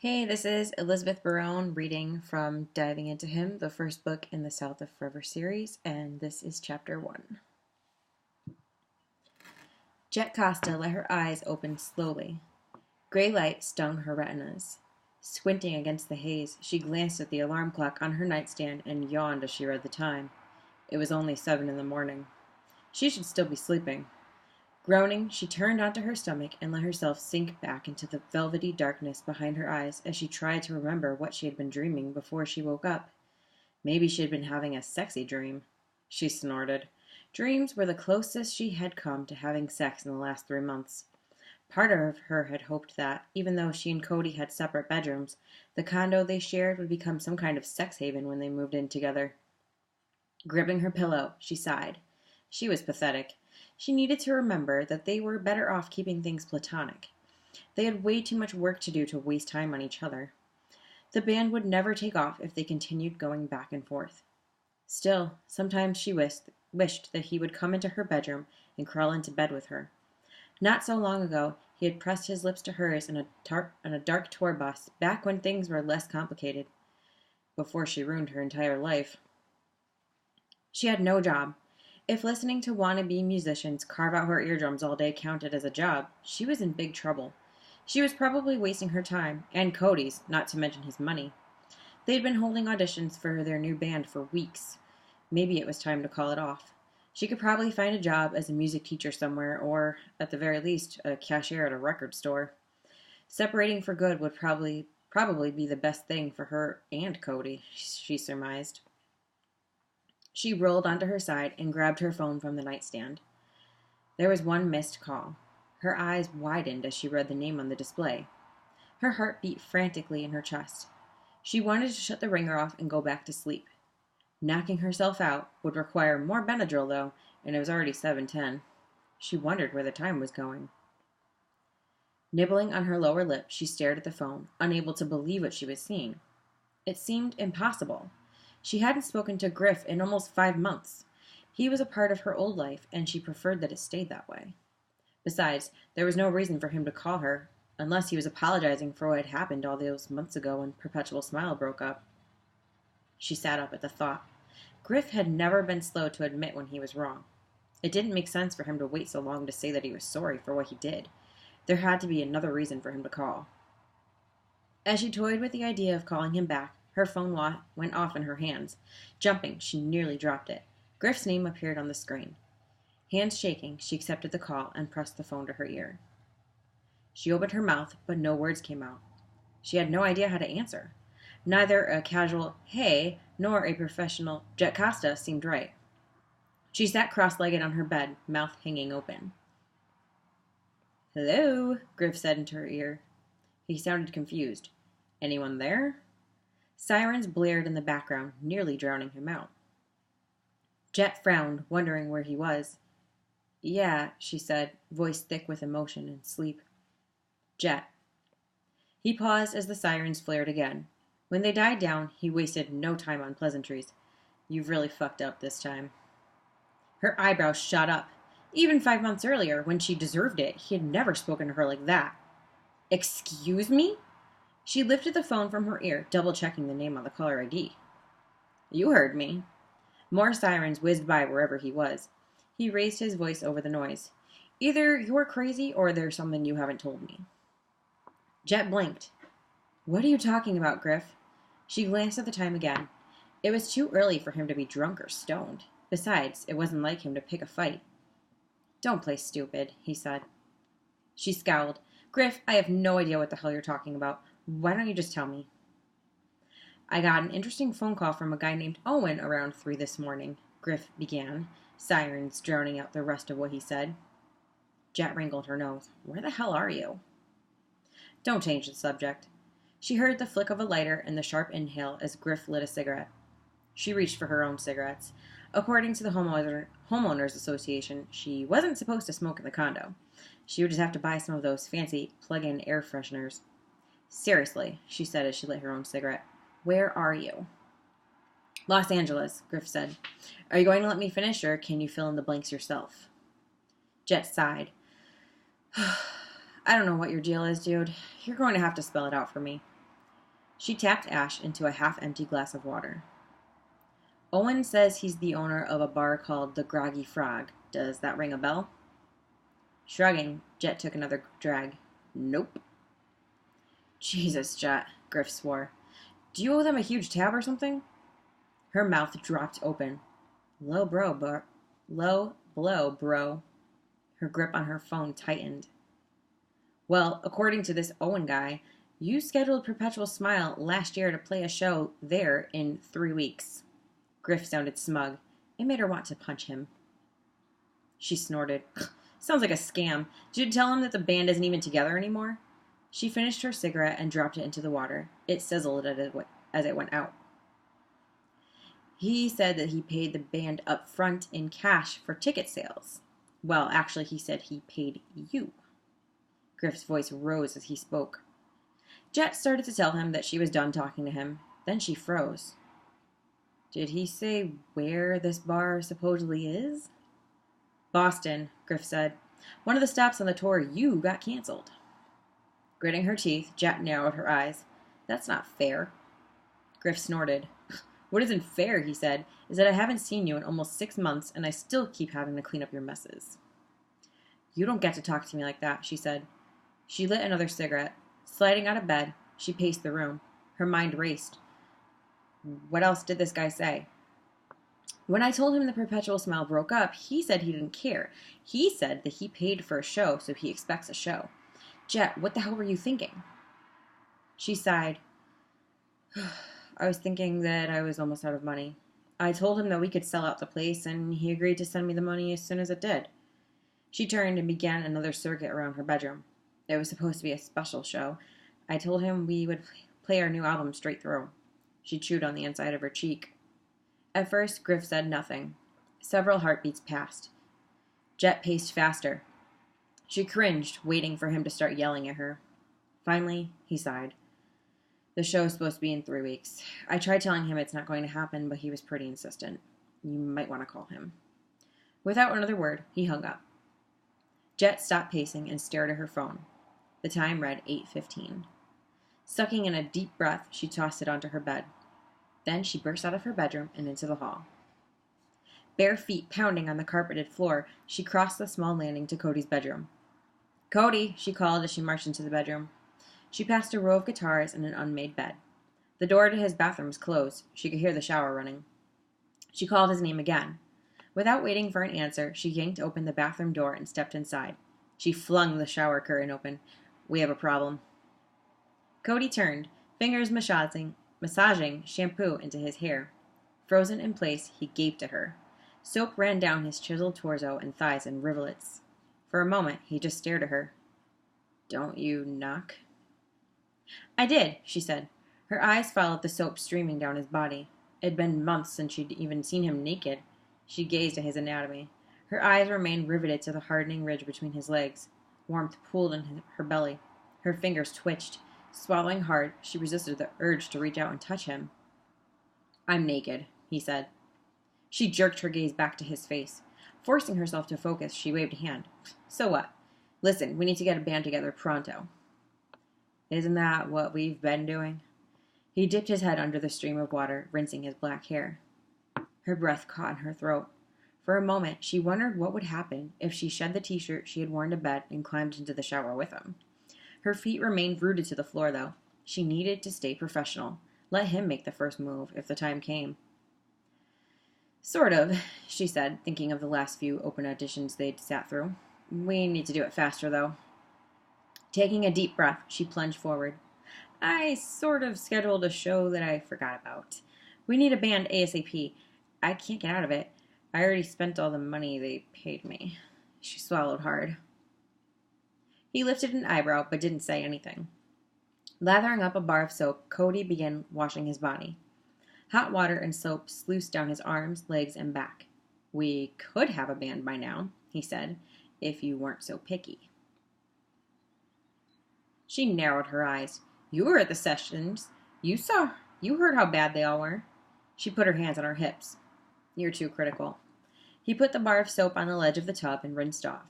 Hey, this is Elizabeth Barone reading from Diving Into Him, the first book in the South of Forever series, and this is chapter 1. Jet Costa let her eyes open slowly. Gray light stung her retinas. Squinting against the haze, she glanced at the alarm clock on her nightstand and yawned as she read the time. It was only 7 in the morning. She should still be sleeping. Groaning, she turned onto her stomach and let herself sink back into the velvety darkness behind her eyes as she tried to remember what she had been dreaming before she woke up. Maybe she had been having a sexy dream. She snorted. Dreams were the closest she had come to having sex in the last 3 months. Part of her had hoped that, even though she and Cody had separate bedrooms, the condo they shared would become some kind of sex haven when they moved in together. Gripping her pillow, she sighed. She was pathetic. She needed to remember that they were better off keeping things platonic. They had way too much work to do to waste time on each other. The band would never take off if they continued going back and forth. Still, sometimes she wished that he would come into her bedroom and crawl into bed with her. Not so long ago, he had pressed his lips to hers in a dark tour bus, back when things were less complicated, before she ruined her entire life. She had no job. If listening to wannabe musicians carve out her eardrums all day counted as a job, she was in big trouble. She was probably wasting her time, and Cody's, not to mention his money. They'd been holding auditions for their new band for weeks. Maybe it was time to call it off. She could probably find a job as a music teacher somewhere, or, at the very least, a cashier at a record store. Separating for good would probably be the best thing for her and Cody, she surmised. She rolled onto her side and grabbed her phone from the nightstand. There was one missed call. Her eyes widened as she read the name on the display. Her heart beat frantically in her chest. She wanted to shut the ringer off and go back to sleep. Knocking herself out would require more Benadryl, though, and it was already 7:10. She wondered where the time was going. Nibbling on her lower lip, she stared at the phone, unable to believe what she was seeing. It seemed impossible. She hadn't spoken to Griff in almost 5 months. He was a part of her old life, and she preferred that it stayed that way. Besides, there was no reason for him to call her, unless he was apologizing for what had happened all those months ago when Perpetual Smile broke up. She sat up at the thought. Griff had never been slow to admit when he was wrong. It didn't make sense for him to wait so long to say that he was sorry for what he did. There had to be another reason for him to call. As she toyed with the idea of calling him back, her phone went off in her hands. Jumping, she nearly dropped it. Griff's name appeared on the screen. Hands shaking, she accepted the call and pressed the phone to her ear. She opened her mouth, but no words came out. She had no idea how to answer. Neither a casual, hey, nor a professional, Jet Costa seemed right. She sat cross-legged on her bed, mouth hanging open. Hello, Griff said into her ear. He sounded confused. Anyone there? Sirens blared in the background, nearly drowning him out. Jet frowned, wondering where he was. Yeah, she said, voice thick with emotion and sleep. Jet. He paused as the sirens flared again. When they died down, he wasted no time on pleasantries. You've really fucked up this time. Her eyebrows shot up. Even 5 months earlier, when she deserved it, he had never spoken to her like that. Excuse me? She lifted the phone from her ear, double-checking the name on the caller ID. You heard me. More sirens whizzed by wherever he was. He raised his voice over the noise. Either you're crazy or there's something you haven't told me. Jet blinked. What are you talking about, Griff? She glanced at the time again. It was too early for him to be drunk or stoned. Besides, it wasn't like him to pick a fight. Don't play stupid, he said. She scowled. Griff, I have no idea what the hell you're talking about. Why don't you just tell me? I got an interesting phone call from a guy named Owen around 3 this morning, Griff began, sirens drowning out the rest of what he said. Jet wrinkled her nose. Where the hell are you? Don't change the subject. She heard the flick of a lighter and the sharp inhale as Griff lit a cigarette. She reached for her own cigarettes. According to the Homeowners Association, she wasn't supposed to smoke in the condo. She would just have to buy some of those fancy plug-in air fresheners. Seriously, she said as she lit her own cigarette. Where are you? Los Angeles, Griff said. Are you going to let me finish, or can you fill in the blanks yourself? Jet sighed. I don't know what your deal is, dude. You're going to have to spell it out for me. She tapped Ash into a half-empty glass of water. Owen says he's the owner of a bar called the Groggy Frog. Does that ring a bell? Shrugging, Jet took another drag. Nope. Jesus, Jet, Griff swore. Do you owe them a huge tab or something? Her mouth dropped open. Low blow, bro. Her grip on her phone tightened. Well, according to this Owen guy, you scheduled Perpetual Smile last year to play a show there in 3 weeks. Griff sounded smug. It made her want to punch him. She snorted. Sounds like a scam. Did you tell him that the band isn't even together anymore? She finished her cigarette and dropped it into the water. It sizzled as it went out. He said that he paid the band up front in cash for ticket sales. Well, actually, he said he paid you. Griff's voice rose as he spoke. Jet started to tell him that she was done talking to him. Then she froze. Did he say where this bar supposedly is? Boston, Griff said. One of the stops on the tour you got canceled. Gritting her teeth, Jet narrowed her eyes. That's not fair. Griff snorted. What isn't fair, he said, is that I haven't seen you in almost 6 months and I still keep having to clean up your messes. You don't get to talk to me like that, she said. She lit another cigarette. Sliding out of bed, she paced the room. Her mind raced. What else did this guy say? When I told him the Perpetual Smile broke up, he said he didn't care. He said that he paid for a show, so he expects a show. Jet, what the hell were you thinking? She sighed. I was thinking that I was almost out of money. I told him that we could sell out the place, and he agreed to send me the money as soon as it did. She turned and began another circuit around her bedroom. It was supposed to be a special show. I told him we would play our new album straight through. She chewed on the inside of her cheek. At first, Griff said nothing. Several heartbeats passed. Jet paced faster. She cringed, waiting for him to start yelling at her. Finally, he sighed. The show is supposed to be in 3 weeks. I tried telling him it's not going to happen, but he was pretty insistent. You might want to call him. Without another word, he hung up. Jet stopped pacing and stared at her phone. The time read 8:15. Sucking in a deep breath, she tossed it onto her bed. Then she burst out of her bedroom and into the hall. Bare feet pounding on the carpeted floor, she crossed the small landing to Cody's bedroom. Cody, she called as she marched into the bedroom. She passed a row of guitars and an unmade bed. The door to his bathroom was closed. She could hear the shower running. She called his name again. Without waiting for an answer, she yanked open the bathroom door and stepped inside. She flung the shower curtain open. We have a problem. Cody turned, fingers massaging shampoo into his hair. Frozen in place, he gaped at her. Soap ran down his chiseled torso and thighs in rivulets. For a moment, he just stared at her. Don't you knock? I did, she said. Her eyes followed the soap streaming down his body. It had been months since she'd even seen him naked. She gazed at his anatomy. Her eyes remained riveted to the hardening ridge between his legs. Warmth pooled in her belly. Her fingers twitched. Swallowing hard, she resisted the urge to reach out and touch him. I'm naked, he said. She jerked her gaze back to his face. Forcing herself to focus, she waved a hand. So what? Listen, we need to get a band together pronto. Isn't that what we've been doing? He dipped his head under the stream of water, rinsing his black hair. Her breath caught in her throat. For a moment, she wondered what would happen if she shed the t-shirt she had worn to bed and climbed into the shower with him. Her feet remained rooted to the floor, though. She needed to stay professional. Let him make the first move, if the time came. Sort of, she said, thinking of the last few open auditions they'd sat through. We need to do it faster, though. Taking a deep breath, she plunged forward. I sort of scheduled a show that I forgot about. We need a band ASAP. I can't get out of it. I already spent all the money they paid me. She swallowed hard. He lifted an eyebrow, but didn't say anything. Lathering up a bar of soap, Cody began washing his body. Hot water and soap sluiced down his arms, legs, and back. We could have a band by now, he said, if you weren't so picky. She narrowed her eyes. You were at the sessions. You heard how bad they all were. She put her hands on her hips. You're too critical. He put the bar of soap on the ledge of the tub and rinsed off.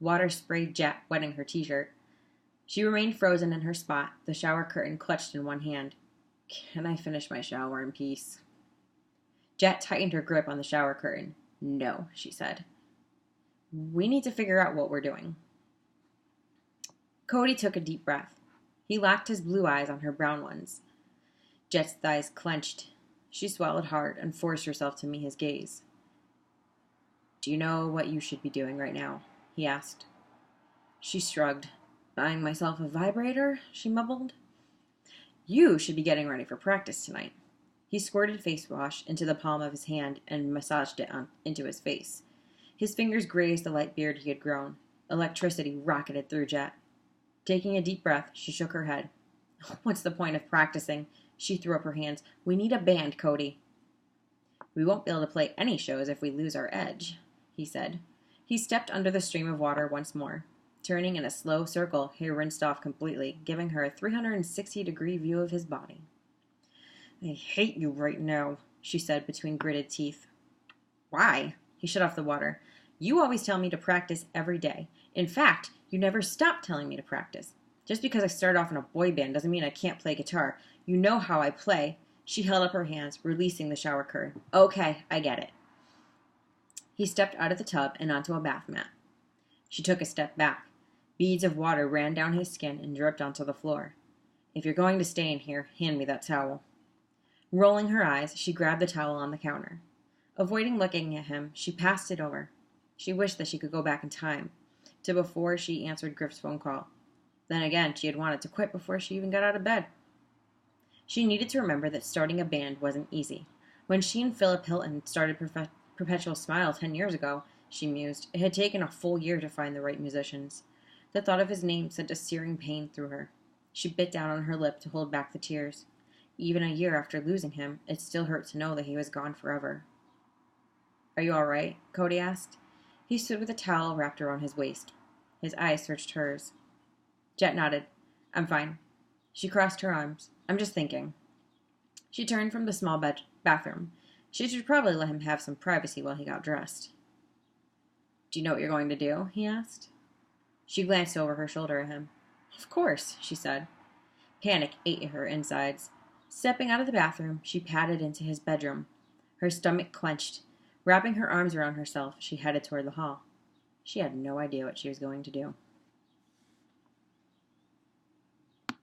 Water sprayed jet, wetting her t-shirt. She remained frozen in her spot, the shower curtain clutched in one hand. Can I finish my shower in peace? Jet tightened her grip on the shower curtain. No, she said. We need to figure out what we're doing. Cody took a deep breath. He locked his blue eyes on her brown ones. Jet's thighs clenched. She swallowed hard and forced herself to meet his gaze. Do you know what you should be doing right now? He asked. She shrugged. Buying myself a vibrator, she mumbled. You should be getting ready for practice tonight. He squirted face wash into the palm of his hand and massaged it into his face. His fingers grazed the light beard he had grown. Electricity rocketed through Jet. Taking a deep breath, she shook her head. What's the point of practicing? She threw up her hands. We need a band, Cody. We won't be able to play any shows if we lose our edge, he said. He stepped under the stream of water once more. Turning in a slow circle, he rinsed off completely, giving her a 360-degree view of his body. I hate you right now, she said between gritted teeth. Why? He shut off the water. You always tell me to practice every day. In fact, you never stop telling me to practice. Just because I started off in a boy band doesn't mean I can't play guitar. You know how I play. She held up her hands, releasing the shower curtain. Okay, I get it. He stepped out of the tub and onto a bath mat. She took a step back. Beads of water ran down his skin and dripped onto the floor. If you're going to stay in here, hand me that towel. Rolling her eyes, she grabbed the towel on the counter. Avoiding looking at him, she passed it over. She wished that she could go back in time, to before she answered Griff's phone call. Then again, she had wanted to quit before she even got out of bed. She needed to remember that starting a band wasn't easy. When she and Philip Hilton started Perpetual Smile 10 years ago, she mused, it had taken a full year to find the right musicians. The thought of his name sent a searing pain through her. She bit down on her lip to hold back the tears. Even a year after losing him, it still hurt to know that he was gone forever. Are you all right? Cody asked. He stood with a towel wrapped around his waist. His eyes searched hers. Jet nodded. I'm fine. She crossed her arms. I'm just thinking. She turned from the small bathroom. She should probably let him have some privacy while he got dressed. Do you know what you're going to do? He asked. She glanced over her shoulder at him. Of course, she said. Panic ate at her insides. Stepping out of the bathroom, she padded into his bedroom. Her stomach clenched. Wrapping her arms around herself, she headed toward the hall. She had no idea what she was going to do.